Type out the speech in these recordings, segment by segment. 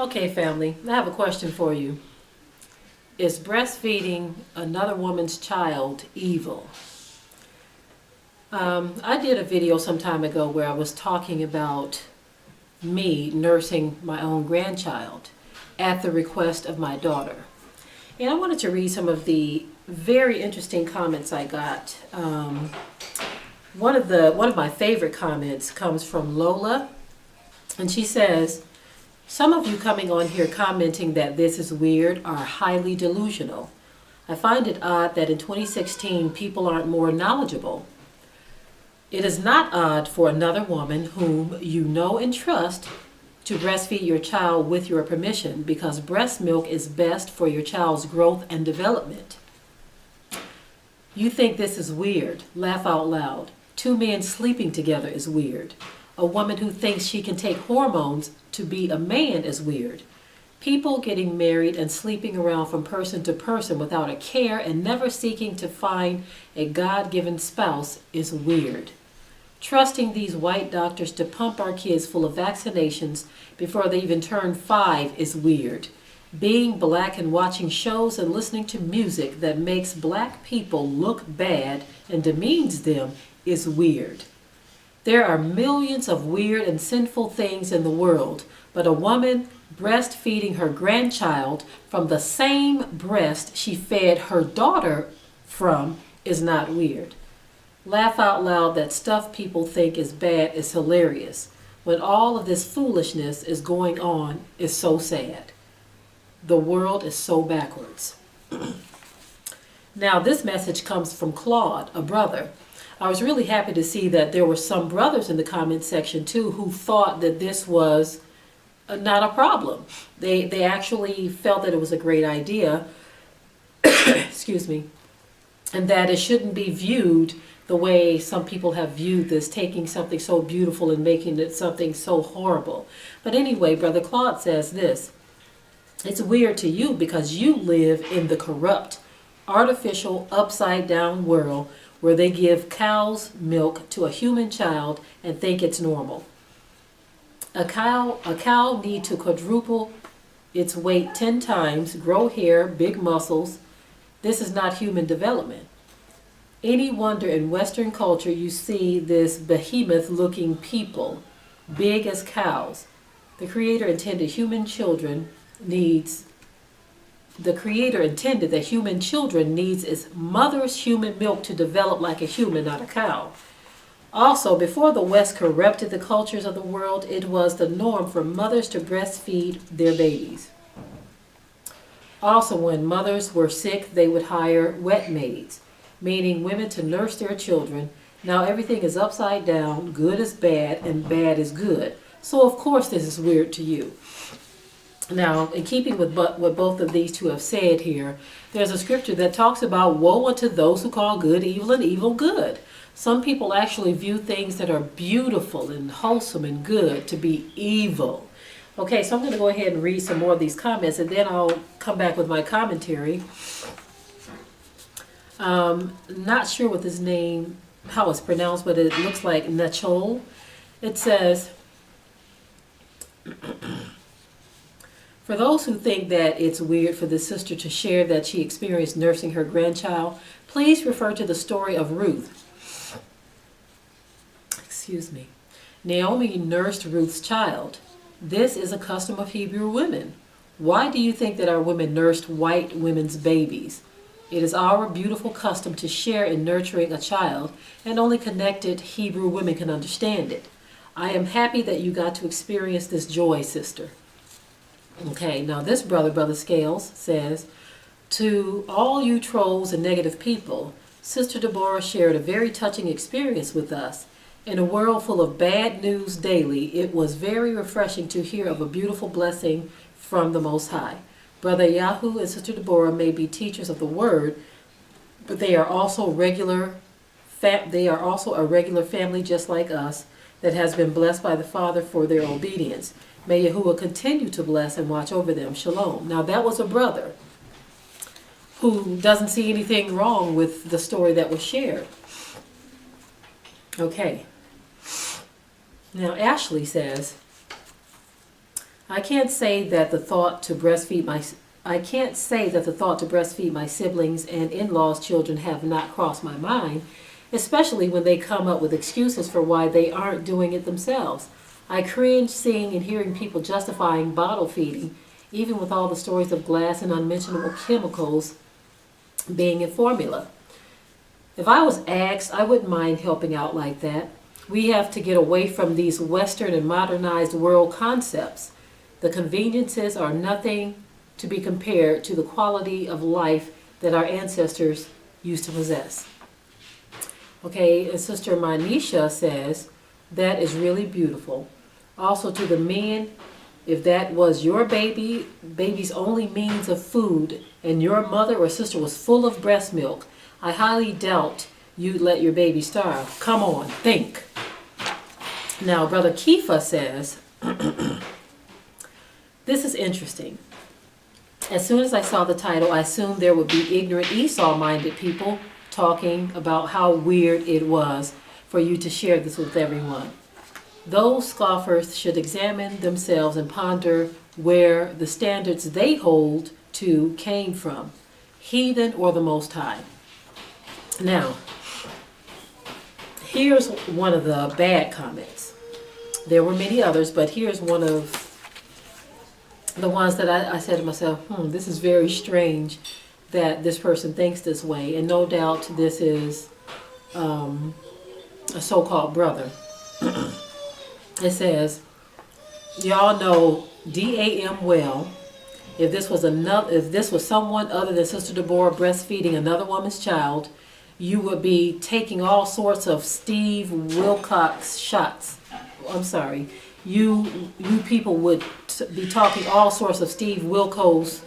Okay, family, I have a question for you. Is breastfeeding another woman's child evil? I did a video some time ago where I was talking about me nursing my own grandchild at the request of my daughter. And I wanted to read some of the very interesting comments I got. One of my favorite comments comes from Lola, and she says, "Some of you coming on here commenting that this is weird are highly delusional. I find it odd that in 2016 people aren't more knowledgeable. It is not odd for another woman whom you know and trust to breastfeed your child with your permission because breast milk is best for your child's growth and development. You think this is weird. Laugh out loud. Two men sleeping together is weird. A woman who thinks she can take hormones to be a man is weird. People getting married and sleeping around from person to person without a care and never seeking to find a God-given spouse is weird. Trusting these white doctors to pump our kids full of vaccinations before they even turn 5 is weird. Being black and watching shows and listening to music that makes black people look bad and demeans them is weird. There are millions of weird and sinful things in the world, but a woman breastfeeding her grandchild from the same breast she fed her daughter from is not weird. Laugh out loud that stuff people think is bad is hilarious. When all of this foolishness is going on is so sad. The world is so backwards." Now this message comes from Claude, a brother. I was really happy to see that there were some brothers in the comment section too who thought that this was not a problem. They actually felt that it was a great idea, excuse me, and that it shouldn't be viewed the way some people have viewed this, taking something so beautiful and making it something so horrible. But anyway, Brother Claude says this: "It's weird to you because you live in the corrupt, artificial, upside-down world where they give cow's milk to a human child and think it's normal. A cow need to quadruple its weight 10 times, grow hair, big muscles. This is not human development. Any wonder in Western culture you see this behemoth-looking people, big as cows. The Creator intended that human children needs its mother's human milk to develop like a human, not a cow. Also, before the West corrupted the cultures of the world, it was the norm for mothers to breastfeed their babies. Also, when mothers were sick, they would hire wet maids, meaning women to nurse their children. Now everything is upside down, good is bad, and bad is good. So of course this is weird to you." Now, in keeping with what both of these two have said here, there's a scripture that talks about woe unto those who call good evil and evil good. Some people actually view things that are beautiful and wholesome and good to be evil. Okay, so I'm going to go ahead and read some more of these comments, and then I'll come back with my commentary. Not sure what this name, how it's pronounced, but it looks like Nachol. It says, "For those who think that it's weird for the sister to share that she experienced nursing her grandchild, please refer to the story of Ruth. Excuse me. Naomi nursed Ruth's child. This is a custom of Hebrew women. Why do you think that our women nursed white women's babies? It is our beautiful custom to share in nurturing a child, and only connected Hebrew women can understand it. I am happy that you got to experience this joy, sister." Okay, now this Brother Scales says, "To all you trolls and negative people, Sister Deborah shared a very touching experience with us. In a world full of bad news daily, it was very refreshing to hear of a beautiful blessing from the Most High. Brother Yahoo and Sister Deborah may be teachers of the Word, but they are also a regular family just like us that has been blessed by the Father for their obedience. May Yahuwah continue to bless and watch over them. Shalom." Now that was a brother who doesn't see anything wrong with the story that was shared. Okay. Now Ashley says, I can't say that the thought to breastfeed my siblings and in-laws' children have not crossed my mind, especially when they come up with excuses for why they aren't doing it themselves. I cringe seeing and hearing people justifying bottle feeding, even with all the stories of glass and unmentionable chemicals being in formula. If I was asked, I wouldn't mind helping out like that. We have to get away from these Western and modernized world concepts. The conveniences are nothing to be compared to the quality of life that our ancestors used to possess. Okay, and Sister Manisha says, that is really beautiful. Also to the men, if that was your baby's only means of food, and your mother or sister was full of breast milk, I highly doubt you'd let your baby starve. Come on, think. Now, Brother Kifa says, this is interesting. As soon as I saw the title, I assumed there would be ignorant Esau-minded people talking about how weird it was for you to share this with everyone. Those scoffers should examine themselves and ponder where the standards they hold to came from, heathen or the Most High. Now, here's one of the bad comments. There were many others, but here's one of the ones that I said to myself, this is very strange that this person thinks this way. And no doubt this is a so-called brother. It says, y'all know DAM well, if this was someone other than Sister Deborah breastfeeding another woman's child, you would be taking all sorts of Steve Wilcox shots. I'm sorry. You people would be talking all sorts of Steve Wilcox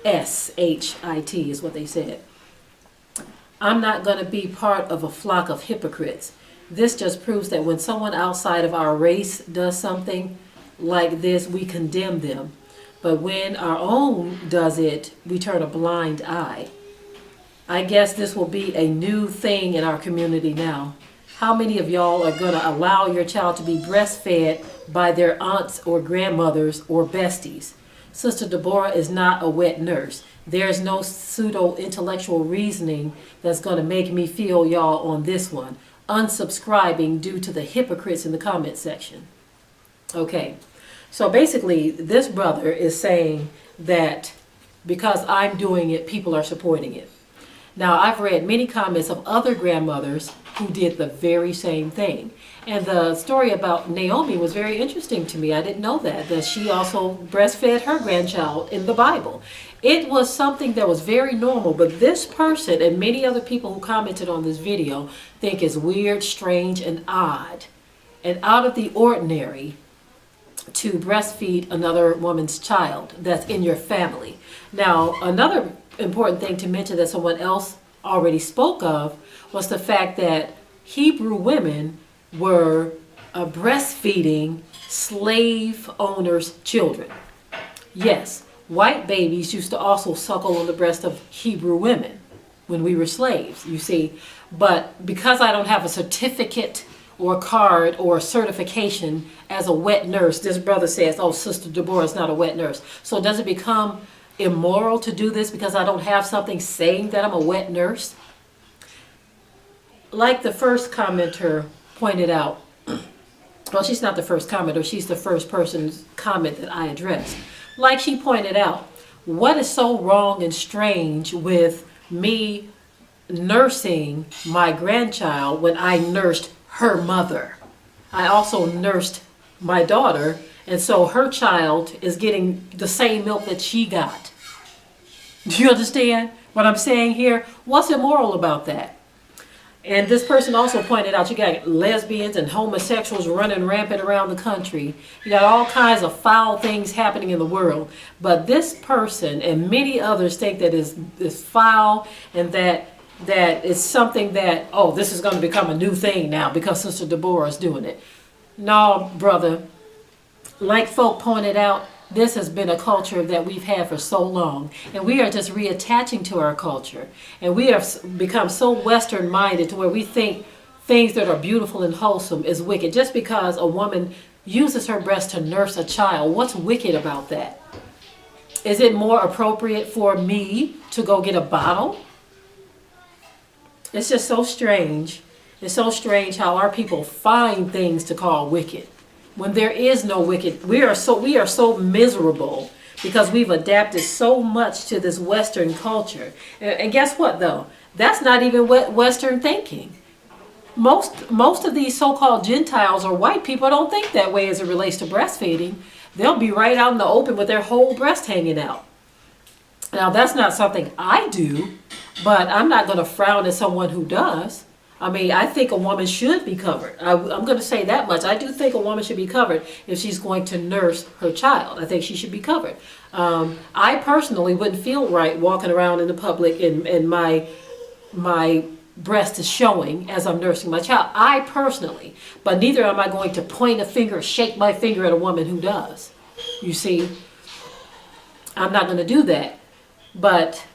S-H-I-T is what they said. I'm not going to be part of a flock of hypocrites. This just proves that when someone outside of our race does something like this, we condemn them. But when our own does it, we turn a blind eye. I guess this will be a new thing in our community now. How many of y'all are going to allow your child to be breastfed by their aunts or grandmothers or besties? Sister Deborah is not a wet nurse. There's no pseudo-intellectual reasoning that's going to make me feel y'all on this one. Unsubscribing due to the hypocrites in the comment section. Okay, so basically this brother is saying that because I'm doing it, people are supporting it. Now, I've read many comments of other grandmothers who did the very same thing. And the story about Naomi was very interesting to me. I didn't know that she also breastfed her grandchild in the Bible. It was something that was very normal, but this person and many other people who commented on this video think it's weird, strange, and odd, and out of the ordinary to breastfeed another woman's child that's in your family. Now, another important thing to mention that someone else already spoke of was the fact that Hebrew women were breastfeeding slave owners' children. Yes, white babies used to also suckle on the breast of Hebrew women when we were slaves, you see. But because I don't have a certificate or a card or a certification as a wet nurse, this brother says, oh, Sister Deborah is not a wet nurse. So does it become immoral to do this because I don't have something saying that I'm a wet nurse? Like the first commenter pointed out, well, she's not the first commenter, she's the first person's comment that I addressed. Like she pointed out, what is so wrong and strange with me nursing my grandchild when I nursed her mother? I also nursed my daughter, and so her child is getting the same milk that she got. Do you understand what I'm saying here? What's immoral about that? And this person also pointed out, you got lesbians and homosexuals running rampant around the country. You got all kinds of foul things happening in the world. But this person and many others think that is foul, and that is something that, oh, this is going to become a new thing now because Sister Deborah is doing it. No, brother. Like folk pointed out, this has been a culture that we've had for so long, and we are just reattaching to our culture, and we have become so Western minded to where we think things that are beautiful and wholesome is wicked. Just because a woman uses her breast to nurse a child. What's wicked about that? Is it more appropriate for me to go get a bottle? It's just so strange. It's so strange how our people find things to call wicked when there is no wicked. We are so miserable because we've adapted so much to this Western culture. And guess what though? That's not even Western thinking. Most of these so-called Gentiles or white people don't think that way as it relates to breastfeeding. They'll be right out in the open with their whole breast hanging out. Now, that's not something I do, but I'm not going to frown at someone who does. I mean, I think a woman should be covered. I'm going to say that much. I do think a woman should be covered if she's going to nurse her child. I think she should be covered. I personally wouldn't feel right walking around in the public and my breast is showing as I'm nursing my child. I personally, but neither am I going to point a finger, shake my finger at a woman who does. You see, I'm not going to do that. But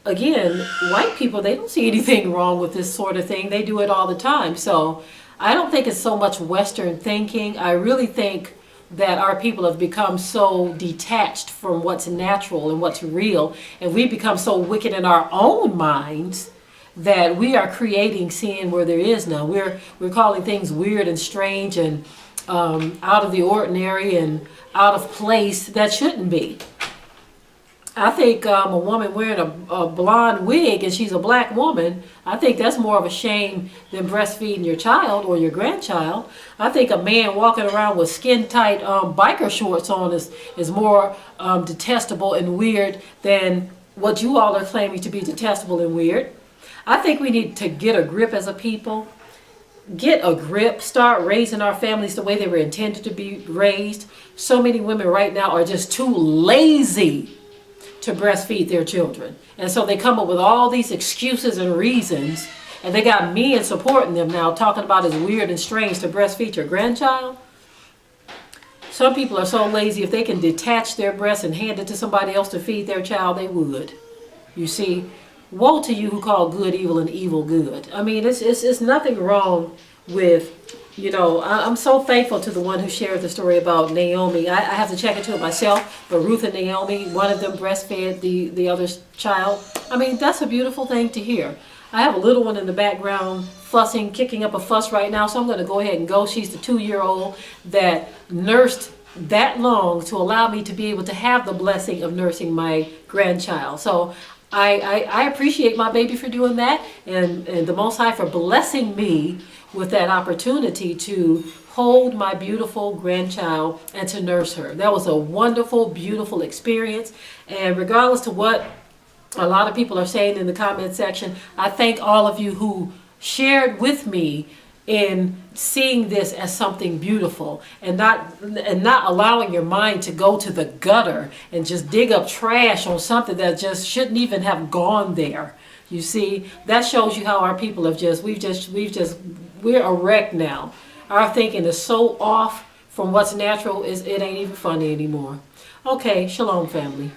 again, white people, they don't see anything wrong with this sort of thing. They do it all the time. So I don't think it's so much Western thinking. I really think that our people have become so detached from what's natural and what's real, and we've become so wicked in our own minds that we are creating sin where there is none. We're calling things weird and strange and out of the ordinary and out of place that shouldn't be. I think a woman wearing a blonde wig and she's a black woman, I think that's more of a shame than breastfeeding your child or your grandchild. I think a man walking around with skin-tight biker shorts on is more detestable and weird than what you all are claiming to be detestable and weird. I think we need to get a grip as a people. Get a grip. Start raising our families the way they were intended to be raised. So many women right now are just too lazy to breastfeed their children. And so they come up with all these excuses and reasons, and they got men supporting them now, talking about it's weird and strange to breastfeed your grandchild. Some people are so lazy, if they can detach their breast and hand it to somebody else to feed their child, they would. You see, woe to you who call good evil and evil good. I mean, it's nothing wrong with, you know, I'm so thankful to the one who shared the story about Naomi. I have to check into it myself, but Ruth and Naomi, one of them breastfed the other child. I mean, that's a beautiful thing to hear. I have a little one in the background fussing, kicking up a fuss right now, so I'm going to go ahead and go. She's the 2-year-old that nursed that long to allow me to be able to have the blessing of nursing my grandchild. So I appreciate my baby for doing that, and the Most High for blessing me with that opportunity to hold my beautiful grandchild and to nurse her. That was a wonderful, beautiful experience. And regardless to what a lot of people are saying in the comment section, I thank all of you who shared with me in seeing this as something beautiful and not allowing your mind to go to the gutter and just dig up trash on something that just shouldn't even have gone there. You see, that shows you how our people have we're a wreck now. Our thinking is so off from what's natural, it ain't even funny anymore. Okay, shalom family.